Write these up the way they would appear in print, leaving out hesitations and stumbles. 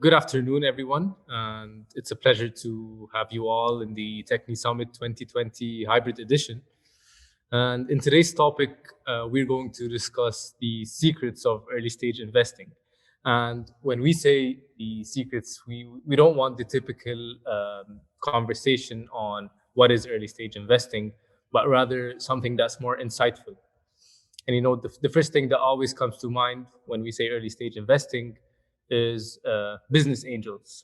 Good afternoon, everyone. And it's a pleasure to have you all in the Techni Summit 2020 hybrid edition. And in today's topic, we're going to discuss the secrets of early stage investing. And when we say the secrets, we don't want the typical conversation on what is early stage investing, but rather something that's more insightful. And the first thing that always comes to mind when we say early stage investing is business angels.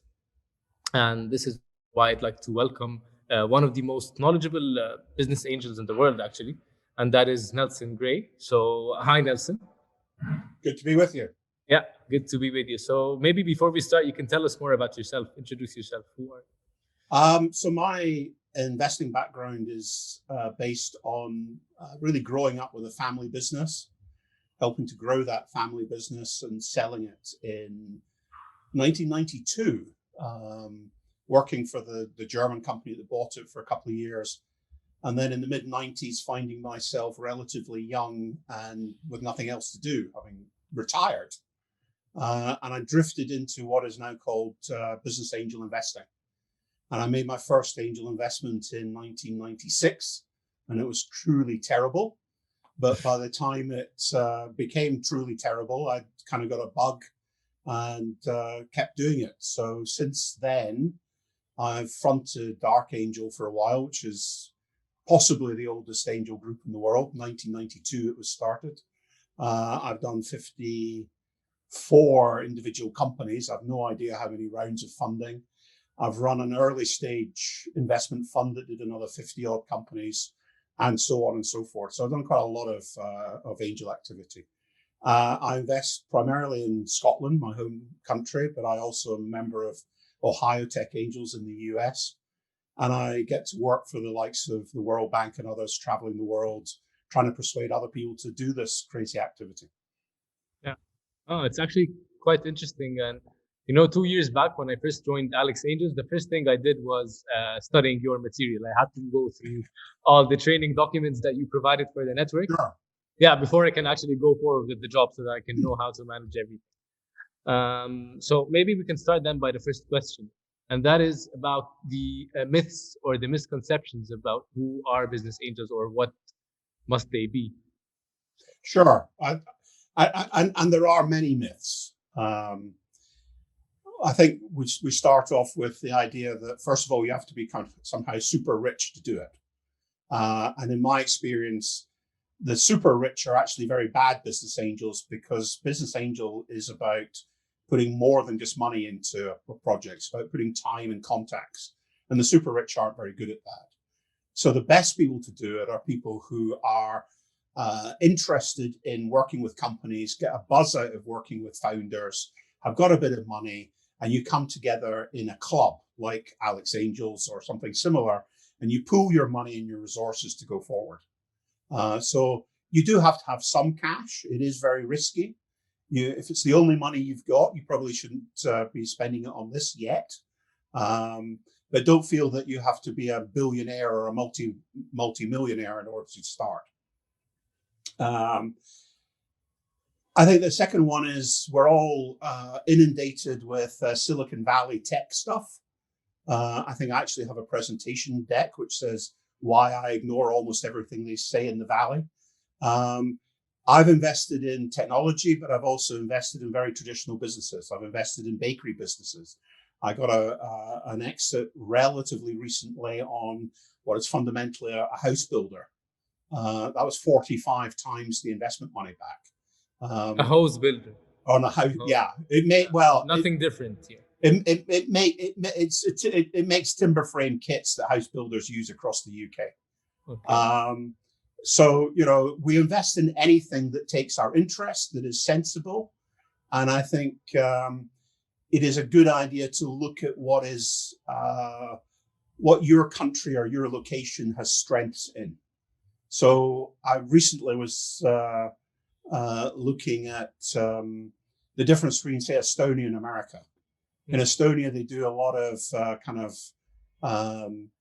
And this is why I'd like to welcome one of the most knowledgeable business angels in the world, actually, and that is Nelson Gray. So, hi, Nelson. Good to be with you. Yeah, good to be with you. So, maybe before we start, you can tell us more about yourself. Introduce yourself. Who are you? So my investing background is based on really growing up with a family business, helping to grow that family business and selling it in 1992, working for the German company that bought it for a couple of years. And then in the mid-90s, finding myself relatively young and with nothing else to do, having retired. And I drifted into what is now called business angel investing. And I made my first angel investment in 1996, and it was truly terrible. But by the time it became truly terrible, I kind of got a bug and kept doing it. So since then, I've fronted Dark Angel for a while, which is possibly the oldest angel group in the world. 1992 it was started. I've done 54 individual companies. I've no idea how many rounds of funding. I've run an early stage investment fund that did another 50 odd companies, and so on and so forth. So I've done quite a lot of angel activity. I invest primarily in Scotland, my home country, but I also am a member of Ohio Tech Angels in the US. And I get to work for the likes of the World Bank and others, traveling the world, trying to persuade other people to do this crazy activity. Yeah. Oh, it's actually quite interesting. And 2 years back when I first joined Alex Angels, the first thing I did was studying your material. I had to go through all the training documents that you provided for the network. Sure. Yeah, before I can actually go forward with the job so that I can know how to manage everything. So maybe we can start then by the first question. And that is about the myths or the misconceptions about who are business angels or what must they be. Sure. And there are many myths. I think we start off with the idea that, first of all, you have to be kind of somehow super rich to do it. And in my experience, the super rich are actually very bad business angels, because business angel is about putting more than just money into a project. It's about putting time and contacts. And the super rich aren't very good at that. So the best people to do it are people who are interested in working with companies, get a buzz out of working with founders, have got a bit of money, and you come together in a club like Alex Angels or something similar, and you pool your money and your resources to go forward. So you do have to have some cash. It is very risky. If it's the only money you've got, you probably shouldn't be spending it on this yet. But don't feel that you have to be a billionaire or a multi-millionaire in order to start. I think the second one is we're all inundated with Silicon Valley tech stuff. I think I actually have a presentation deck which says why I ignore almost everything they say in the Valley. I've invested in technology, but I've also invested in very traditional businesses. I've invested in bakery businesses. I got an exit relatively recently on what is fundamentally a house builder. That was 45 times the investment money back. A house builder. On a house, yeah. Nothing different here. It makes timber frame kits that house builders use across the UK. Okay. So we invest in anything that takes our interest, that is sensible, and I think it is a good idea to look at what your country or your location has strengths in. So I recently was looking at the difference between, say, Estonia and America. In Estonia, they do a lot of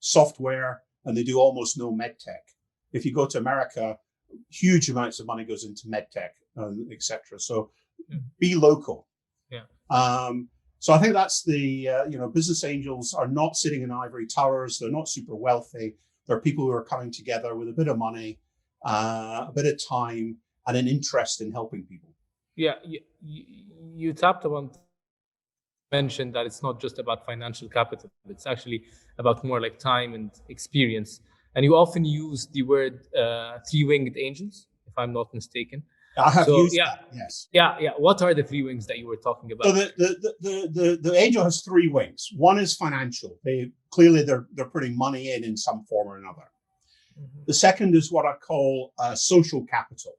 software, and they do almost no med tech. If you go to America, huge amounts of money goes into med tech, etc. So be local. Yeah. So I think that's the, business angels are not sitting in ivory towers. They're not super wealthy. They're people who are coming together with a bit of money, a bit of time, and an interest in helping people. Yeah, you tapped on mentioned that it's not just about financial capital. It's actually about more like time and experience. And you often use the word three-winged angels, if I'm not mistaken. I have used that, yes. Yeah. What are the three wings that you were talking about? So the angel has three wings. One is financial. They're putting money in some form or another. Mm-hmm. The second is what I call social capital.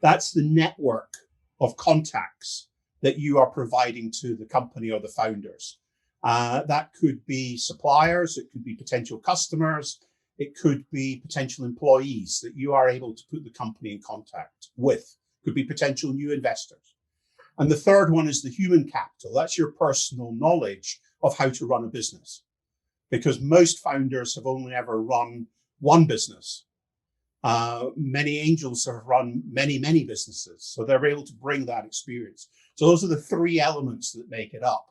That's the network of contacts that you are providing to the company or the founders. That could be suppliers, it could be potential customers, it could be potential employees that you are able to put the company in contact with, could be potential new investors. And the third one is the human capital. That's your personal knowledge of how to run a business. Because most founders have only ever run one business. Many angels have run many businesses. So they're able to bring that experience. So those are the three elements that make it up.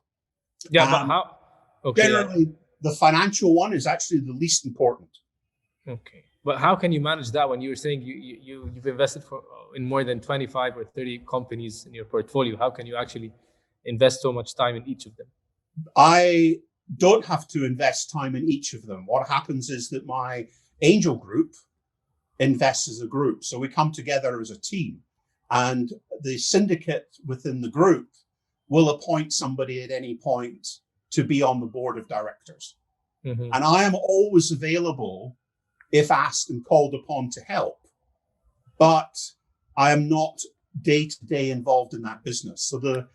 Yeah, but how? Okay, generally, the financial one is actually the least important. Okay, but how can you manage that when you were saying you've invested in more than 25 or 30 companies in your portfolio? How can you actually invest so much time in each of them? I don't have to invest time in each of them. What happens is that my angel group invests as a group. So we come together as a team, and the syndicate within the group will appoint somebody at any point to be on the board of directors. Mm-hmm. And I am always available if asked and called upon to help, but I am not day-to-day involved in that business. So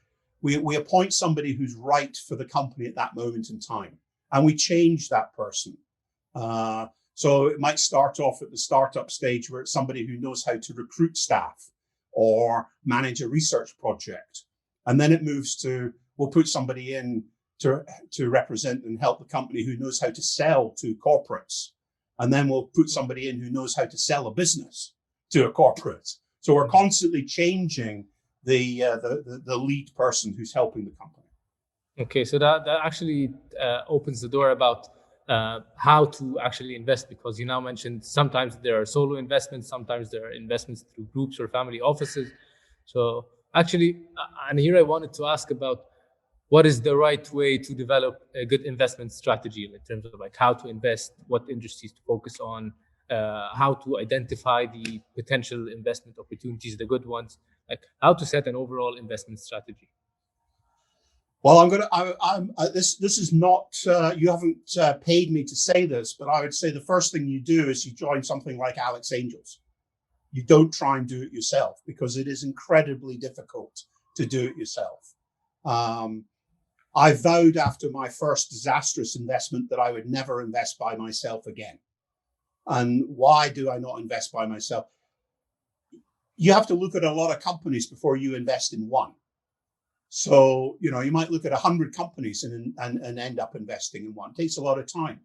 we appoint somebody who's right for the company at that moment in time, and we change that person. So it might start off at the startup stage where it's somebody who knows how to recruit staff or manage a research project. And then it moves to, we'll put somebody in to represent and help the company who knows how to sell to corporates. And then we'll put somebody in who knows how to sell a business to a corporate. So we're constantly changing the lead person who's helping the company. Okay, so that actually opens the door about how to actually invest, because you now mentioned sometimes there are solo investments, sometimes there are investments through groups or family offices. So actually, and here I wanted to ask about what is the right way to develop a good investment strategy in terms of like how to invest, what industries to focus on, how to identify the potential investment opportunities, the good ones, like how to set an overall investment strategy. Well, this is not, you haven't paid me to say this, but I would say the first thing you do is you join something like Alex Angels. You don't try and do it yourself, because it is incredibly difficult to do it yourself. I vowed after my first disastrous investment that I would never invest by myself again. And why do I not invest by myself? You have to look at a lot of companies before you invest in one. So, you might look at 100 companies and end up investing in one. It takes a lot of time.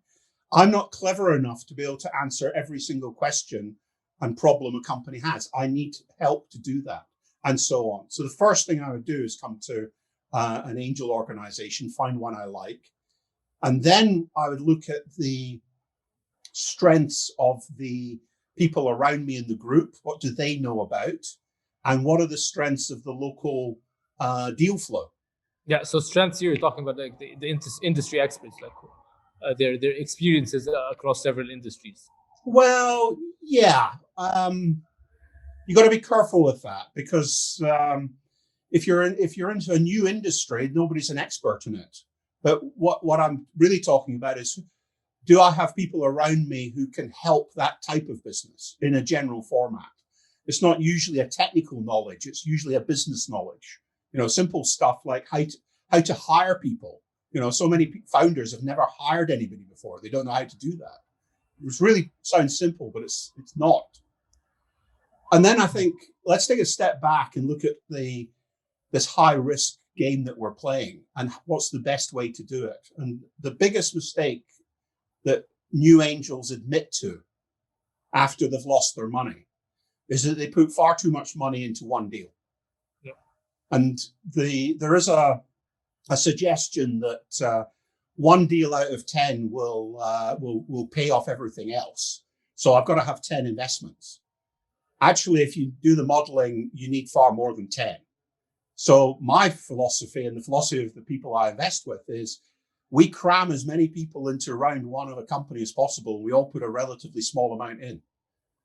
I'm not clever enough to be able to answer every single question and problem a company has. I need help to do that, and so on. So the first thing I would do is come to an angel organization, find one I like. And then I would look at the strengths of the people around me in the group. What do they know about? And what are the strengths of the local deal flow? Yeah, so strengths here, you're talking about like the industry experts, like their experiences across several industries. Well, yeah. You got to be careful with that, because if you're into a new industry, nobody's an expert in it. But what I'm really talking about is, do I have people around me who can help that type of business in a general format? It's not usually a technical knowledge. It's usually a business knowledge. Simple stuff like how to hire people. So many founders have never hired anybody before. They don't know how to do that. It really sounds simple, but it's not. And then I think let's take a step back and look at this high risk game that we're playing and what's the best way to do it. And the biggest mistake that new angels admit to after they've lost their money is that they put far too much money into one deal. Yeah. And there is a a suggestion that one deal out of 10 will pay off everything else. So I've got to have 10 investments. Actually, if you do the modeling, you need far more than 10. So my philosophy and the philosophy of the people I invest with is we cram as many people into round one of a company as possible. We all put a relatively small amount in.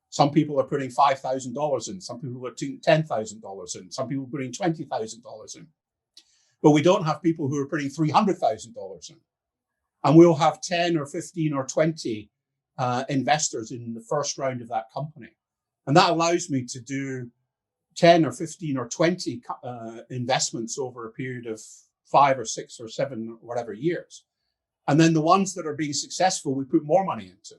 Some people are putting $5,000 in. Some people are putting $10,000 in. Some people are putting $20,000 in. But we don't have people who are putting $300,000 in. And we'll have 10 or 15 or 20 investors in the first round of that company. And that allows me to do 10 or 15 or 20 investments over a period of 5 or 6 or 7 or whatever years. And then the ones that are being successful, we put more money into.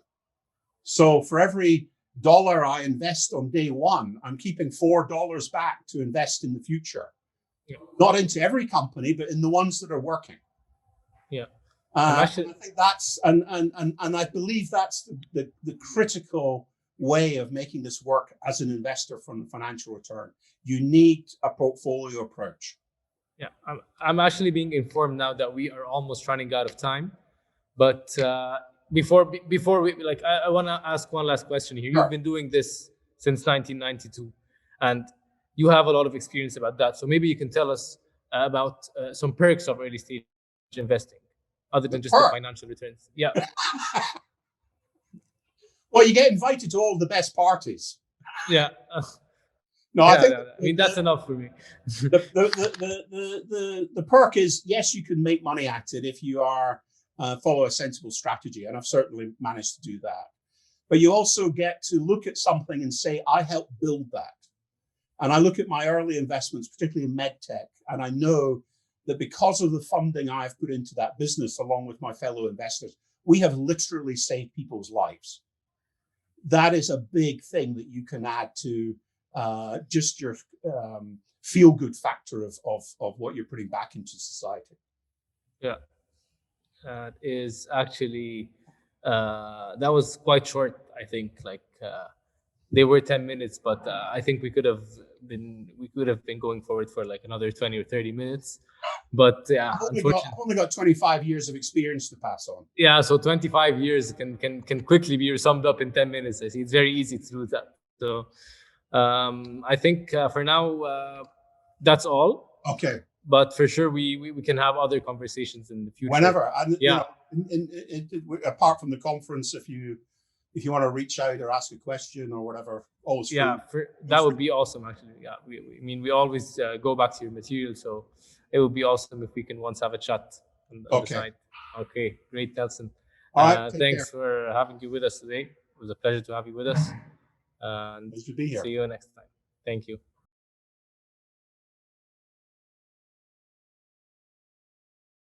So for every dollar I invest on day one, I'm keeping $4 back to invest in the future. Yeah. Not into every company, but in the ones that are working. Yeah. I think that's, and I believe that's the critical way of making this work as an investor from the financial return. You need a portfolio approach. Yeah, I'm actually being informed now that we are almost running out of time. But before we I want to ask one last question here. Sure. You've been doing this since 1992, and you have a lot of experience about that. So maybe you can tell us about some perks of early stage investing, other than just the financial returns. Yeah. Well, you get invited to all the best parties. Yeah. No, I think. I mean, that's enough for me. The perk is, yes, you can make money at it if you are follow a sensible strategy, and I've certainly managed to do that. But you also get to look at something and say, I helped build that. And I look at my early investments, particularly in medtech, and I know that because of the funding I've put into that business, along with my fellow investors, we have literally saved people's lives. That is a big thing that you can add to just your feel-good factor of what you're putting back into society. Yeah, that is actually that was quite short. I think they were 10 minutes, but I think we could have been going forward for like another 20 or 30 minutes. But yeah, I've only got 25 years of experience to pass on. Yeah, so 25 years can quickly be summed up in 10 minutes. I see it's very easy to do that. So I think for now that's all. Okay. But for sure we can have other conversations in the future. Whenever. And, yeah. Apart from the conference, if you want to reach out or ask a question or whatever, always free. Yeah, that would be awesome actually. Yeah, we always go back to your material, so it would be awesome if we can once have a chat on the side. Okay, great, Nelson. Thanks for having you with us today. It was a pleasure to have you with us. And nice to be here. See you next time. Thank you.